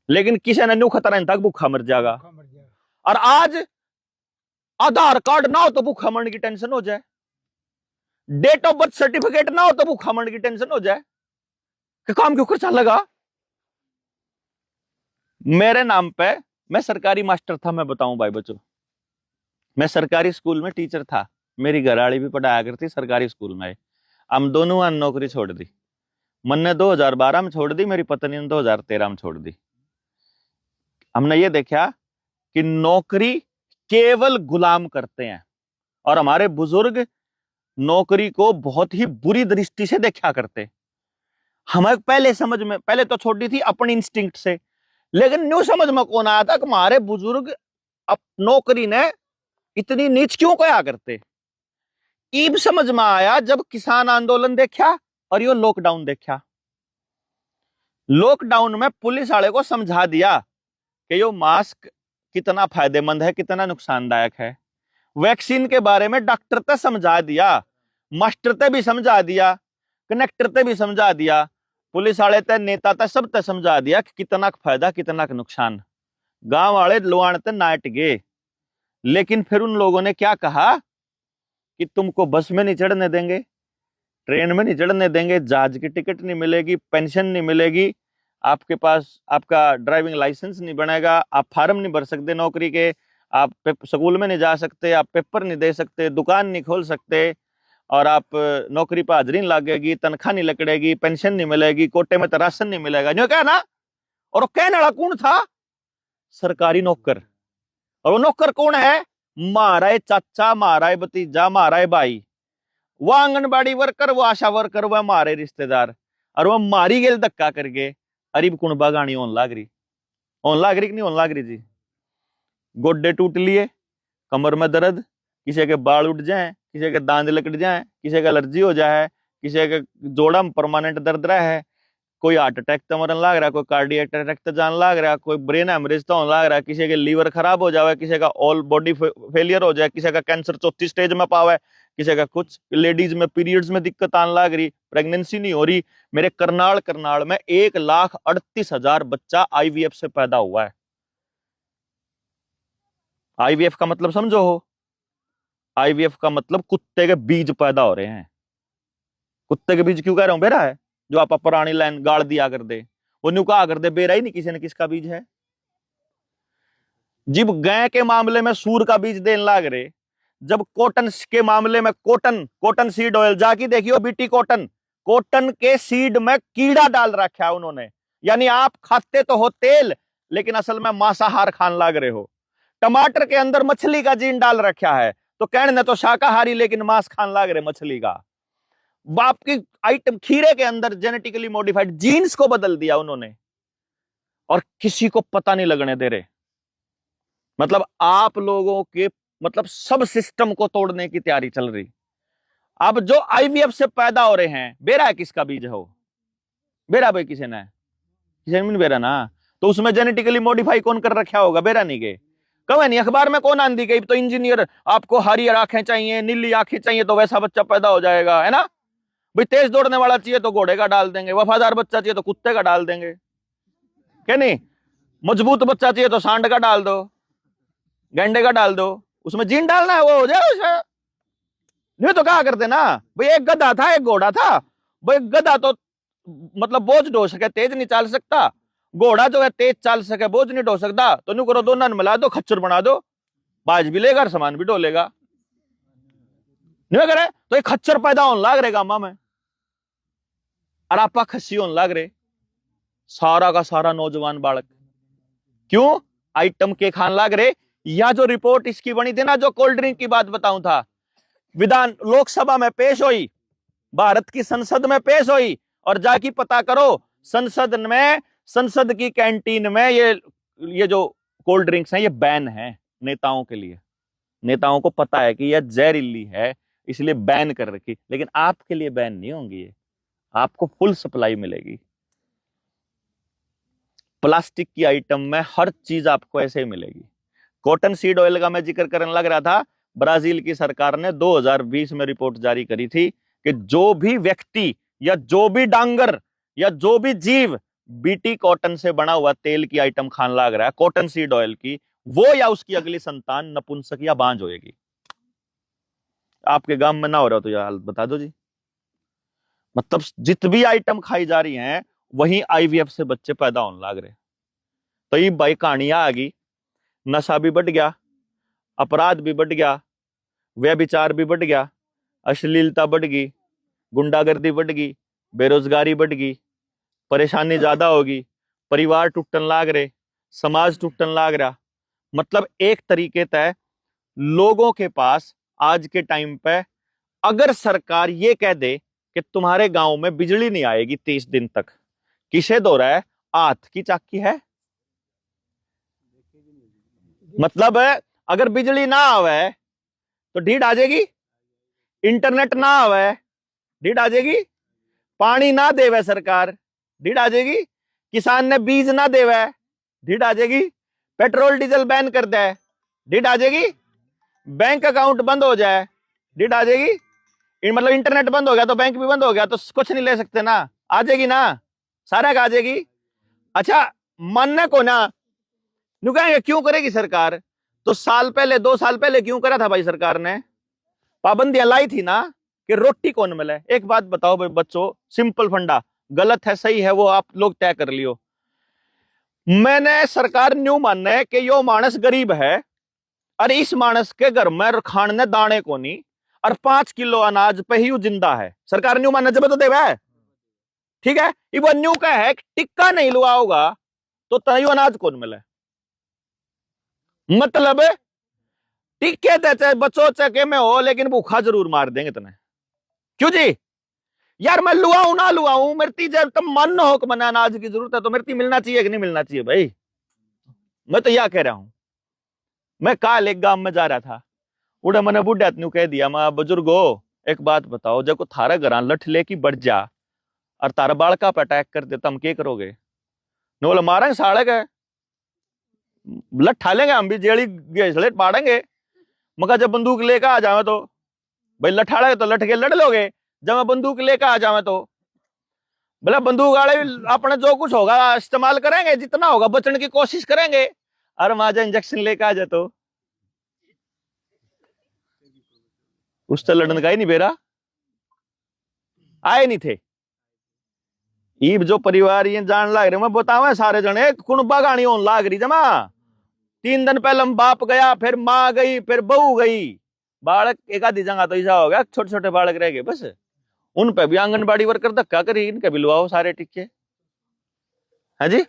लेकिन किसी ने न्यू खतरा तक भूखा मर जाएगा। और आज आधार कार्ड ना हो तो भूखा मरने की टेंशन हो जाए, डेट ऑफ बर्थ सर्टिफिकेट ना हो तो भूखा मरने की टेंशन हो जाए कि काम क्यों खर्चा लगा। मेरे नाम पे, मैं सरकारी मास्टर था, मैं बताऊं भाई बच्चों, मैं सरकारी स्कूल में टीचर था, मेरी घरवाली भी पढ़ाया करती सरकारी स्कूल में। हम दोनों ने नौकरी छोड़ दी। मन ने 2012 में छोड़ दी, मेरी पत्नी ने 2013 में छोड़ दी। हमने ये देखा कि नौकरी केवल गुलाम करते हैं, और हमारे बुजुर्ग नौकरी को बहुत ही बुरी दृष्टि से देखा करते। हमें पहले समझ में, पहले तो छोड़ी थी अपनी इंस्टिंक्ट से, लेकिन न्यू समझ में कौन आया था कि हमारे बुजुर्ग अब नौकरी ने इतनी नीच क्यों कहा करते। ईब समझ में आया जब किसान आंदोलन देखा और यो लॉकडाउन देखा। लॉकडाउन में पुलिस वाले को समझा दिया कि यो मास्क कितना फायदेमंद है, कितना नुकसानदायक है। वैक्सीन के बारे में डॉक्टर ते समझा दिया, मास्टर ते भी समझा दिया, कनेक्टर ते भी समझा दिया, पुलिस वाले ते, नेता ते, सब ते समझा दिया कि कितना फायदा कितना नुकसान। गांव वाले लोआण ते नाट गए। लेकिन फिर उन लोगों ने क्या कहा कि तुमको बस में नहीं चढ़ने देंगे, ट्रेन में नहीं चढ़ने देंगे, जहाज की टिकट नहीं मिलेगी, पेंशन नहीं मिलेगी, आपके पास आपका ड्राइविंग लाइसेंस नहीं बनेगा, आप फार्म नहीं भर सकते नौकरी के, आप स्कूल में नहीं जा सकते, आप पेपर नहीं दे सकते, दुकान नहीं खोल सकते, और आप नौकरी पर हाजिरी नहीं लगेगी, तनख्वाह नहीं लकड़ेगी, पेंशन नहीं मिलेगी, कोटे में तो राशन नहीं मिलेगा, जो क्या ना। और वो कहने वाला कौन था? सरकारी नौकर। और वो नौकर कौन है? मारा चाचा, मारा भतीजा, मारा भाई, वो आंगनबाड़ी वर्कर, वो आशा वर्कर, वो हमारे रिश्तेदार, और वो मारी गेल धक्का करके। अरीब कुणबा गाणी होन लाग रही कि नहीं होन लाग रही जी। गोड्डे टूट लिए, कमर में दर्द, किसी के बाल उठ जाए, किसी के दांत लकड़ जाए, किसी का एलर्जी हो जाए, किसी के जोड़ा में परमानेंट दर्द रहा है, कोई हार्ट अटैक तो मरन लाग रहा, कोई कार्डियक अटैक तो जान लाग रहा, कोई ब्रेन हेमरेज तो होने लाग रहा, किसी के लीवर खराब हो जाए, किसी का ऑल बॉडी फेलियर हो जाए, किसी का कैंसर चौथी स्टेज में पावे, किसी का कुछ। लेडीज में पीरियड्स में दिक्कत आने लाग रही, प्रेगनेंसी नहीं हो रही। मेरे करनाल में 1,38,000 बच्चा आईवीएफ से पैदा हुआ है। आईवीएफ का मतलब समझो हो? आईवीएफ का मतलब कुत्ते के बीज पैदा हो रहे हैं। कुत्ते के बीज क्यों कह रहा हूं? बेरा है जो आप पुरानी लाइन गाड़ दिया कर दे, वो न्यू कहा कर दे, बेरा ही नहीं किसी ने किसका बीज है। जब गाय के मामले में सूर का बीज देने लाग रहे, जब कॉटन के मामले में कॉटन सीड ऑयल, जाके देखियो बीटी कॉटन के सीड में कीड़ा डाल रखा है उन्होंने। यानी आप खाते तो हो तेल, लेकिन असल में मांसाहार खान लाग रहे हो। टमाटर के अंदर मछली का जीन डाल रखा है, तो कहने तो शाकाहारी, लेकिन मांस खान लाग रहे मछली का। बाप की आइटम खीरे के अंदर जेनेटिकली मॉडिफाइड जीन्स को बदल दिया उन्होंने, और किसी को पता नहीं लगने दे रहे। मतलब आप लोगों के, मतलब सब सिस्टम को तोड़ने की तैयारी चल रही। अब जो आईवीएफ से पैदा हो रहे हैं, बेरा है किसका बीज हो? बेरा भाई किसी ने, किसी ने नहीं बेरा ना। तो उसमें जेनेटिकली मॉडिफाई कौन कर रखा होगा? बेरा नहीं गए। कब नहीं अखबार में कौन आंधी गई तो इंजीनियर, आपको हरी आंखें चाहिए, नीली आंखें चाहिए तो वैसा बच्चा पैदा हो जाएगा, है ना भाई। तेज दौड़ने वाला चाहिए तो घोड़े का डाल देंगे, वफादार बच्चा चाहिए तो कुत्ते का डाल देंगे, क्या नहीं? मजबूत बच्चा चाहिए तो सांड का डाल दो, गंडे का डाल दो। उसमें जीन डालना है, वो हो जाए उसमें। नहीं तो कहा करते ना भाई, एक गधा था एक घोड़ा था। भाई गधा तो मतलब बोझ ढो सके, तेज नहीं चल सकता। घोड़ा जो है तेज चल सके, बोझ नहीं ढो सकता। तो न्यू करो, दोनों मिला दो, खच्चर बना दो, बाज भी लेगा और सामान भी ढोलेगा। नहीं करे तो एक खच्चर पैदा होने लाग रहे गामा में, और आपा खस्सी होने लाग रहे सारा का सारा नौजवान बालक। क्यों? आइटम के खान लाग रहे। या जो रिपोर्ट इसकी बनी थी ना, जो कोल्ड ड्रिंक की बात बताऊं था, विधान लोकसभा में पेश हुई, भारत की संसद में पेश हुई, और जाके पता करो संसद की कैंटीन में ये जो कोल्ड ड्रिंक्स हैं ये बैन है नेताओं के लिए। नेताओं को पता है कि यह जहरीली है, इसलिए बैन कर रखी। लेकिन आपके लिए बैन नहीं होंगी, ये आपको फुल सप्लाई मिलेगी। प्लास्टिक की आइटम में हर चीज आपको ऐसे ही मिलेगी। कॉटन सीड ऑयल का मैं जिक्र करने लग रहा था। ब्राजील की सरकार ने 2020 में रिपोर्ट जारी करी थी कि जो भी व्यक्ति या जो भी डांगर या जो भी जीव बीटी कॉटन से बना हुआ तेल की आइटम खान लाग रहा है, कॉटन सीड ऑयल की, वो या उसकी अगली संतान नपुंसक या बांझ होएगी। आपके गांव में ना हो रहा तो यह हालत बता दो जी। मतलब जितनी आइटम खाई जा रही हैं वहीं आईवीएफ से बच्चे पैदा होने लग रहे। तो ये भाई कहानियां आ गई, नशा भी बढ़ गया, अपराध भी बढ़ गया, व्यभिचार भी बढ़ गया, अश्लीलता बढ़ गई, गुंडागर्दी बढ़ गई, बेरोजगारी बढ़ गई, परेशानी ज्यादा होगी, परिवार टूटन लाग रहे, समाज टूटन लाग रहा। मतलब एक तरीके तय लोगों के पास आज के टाइम पे अगर सरकार ये कह दे कि तुम्हारे गांव में बिजली नहीं आएगी 30 दिन तक, किसे दो रहा है, हाथ की चाकी है। मतलब अगर बिजली ना आवे तो ढीठ आ जाएगी, इंटरनेट ना आवे ढीठ आ जाएगी, पानी ना देवे सरकार ढीठ आ जाएगी, किसान ने बीज ना देवे ढीठ आ जाएगी, पेट्रोल डीजल बैन कर दे ढीठ आ जाएगी, बैंक अकाउंट बंद हो जाए ढीठ आ जाएगी। मतलब इंटरनेट बंद हो गया तो बैंक भी बंद हो गया तो कुछ नहीं ले सकते ना, आ जाएगी ना, सारा का आ जाएगी। अच्छा मानने को ना नु कहेंगे क्यों करेगी सरकार, तो साल पहले 2 साल पहले क्यों करा था भाई सरकार ने, पाबंदियां लाई थी ना कि रोटी कौन मिले। एक बात बताओ भाई बच्चों, सिंपल फंडा, गलत है सही है वो आप लोग तय कर लियो। मैंने सरकार न्यू मानना है कि यो मानस गरीब है और इस मानस के घर में खान ने दाने को नहीं और 5 किलो अनाज पे ही जिंदा है, सरकार न्यू मानना जब तो देवा है, ठीक है। ये वो न्यू का है टिक्का नहीं लुआ होगा तो तयू अनाज कौन मिले। मतलब टिक्के चाहे बचो चके में हो लेकिन भूखा जरूर मार देंगे तने, क्यों जी यार मैं लुआऊं ना लुआऊं, मेरी जब तक मन हो कि मैंने अनाज की जरूरत है तो मेरी मिलना चाहिए कि नहीं मिलना चाहिए भाई। मैं तो यह कह रहा हूं, मैं काल एक गांव में जा रहा था, उड़े मैंने बुढ़ा न्यू कह दिया, मैं बुजुर्गो एक बात बताओ, जब को थारा घर लठ लेके बढ़ जा और तारा बालका पे अटैक कर दे तो हम क्या करोगे। ने बोला मारेंगे साड़े के, लठा लेंगे हम भी जेड़ी गेसलेट पाड़ेंगे, मगर जब बंदूक लेकर आ जावे तो भाई लठाड़े तो लठ के लड़ लोगे, जब मैं बंदूक लेकर आ जावे तो बोला बंदूक वाले अपने जो कुछ होगा इस्तेमाल करेंगे, जितना होगा बचने की कोशिश करेंगे, और माजा इंजेक्शन लेकर आ जाए तो उससे लड़ने का ही नहीं बेरा आए नहीं थे। ईब जो परिवार ये जान लाग रहे मैं बतावा सारे जने कुणबा गाणी होने लाग रही जमा, 3 दिन पहले बाप गया फिर माँ गई फिर बहू गई, बालक एक आधी जगह तो ऐसा हो गया छोटे छोटे बालक रह गए, बस उन पे भी आंगनबाड़ी वर्कर धक्का करी, इनके भी लुआओ सारे टिक्के। है जी।